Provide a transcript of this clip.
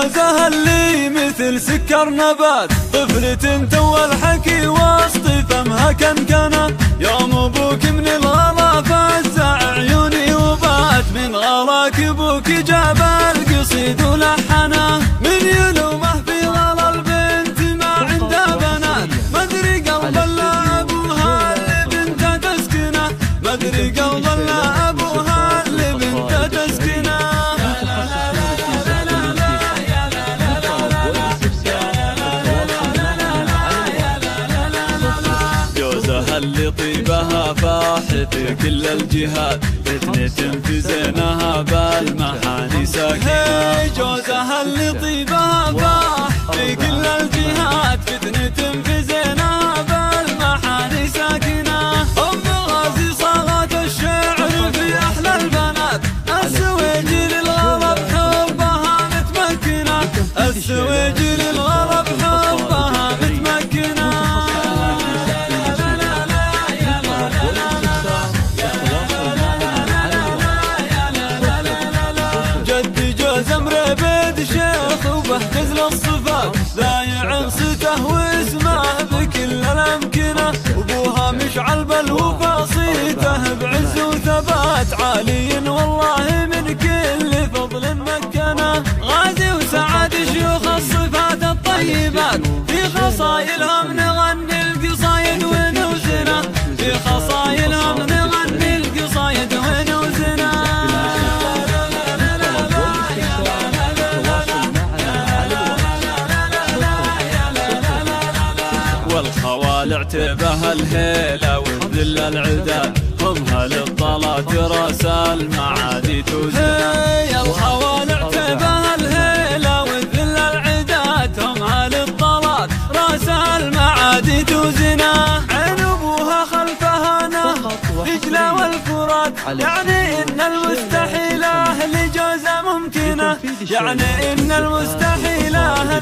جوزها اللي مثل سكر نبات، طفلة تو الحكي وسط فمها كنكنة. يوم ابوك من الغلا فزع عيوني وبات، من غلاك ابوك جاب القصيد ولحنه. من يلومه في غلا البنت ما عنده بنات، ما ادري قلب الا ابوها اللي بنته تسكنه، ما ادري قلب الا ابوها اللي بنته تسكنه. جوزها اللي طيبها فاح في كل الجهات، فتنة في زينها بالمحاني ساكنة. جوزها اللي طيبها فاح في كل الجهات، فتنة في زينها بالمحاني ساكنة. أم غازي صاغت الشعر في أحلى البنات، السويجي للغرب حبها متمكنة، السويجي للغرب حبها متمكنة. زمر بيد شيخ وبهجز للصفات، ذايع صته واسمه بكل الامكنه. ابوها مشعل بالوفا صيته بعز وثبات، عالي والله من كل فضل مكنه. غازي وسعد شيوخ الصفات الطيبات، في خصايلهم نغني القصايد ونوزنه، في خصايلهم نغني القصايد ونوزنه. والخوال اعتبها الهيلة وذل العداد، هم هالطلات راس المعادي توزن. الخوال اعتبها الهيلة وذل العداد، هم هالطلات راس المعادي توزن. عين ابوها خلفها نهر دجلة والفرات، يعني ان المستحيلة لجوزها ممكنة، يعني ان المستحيلة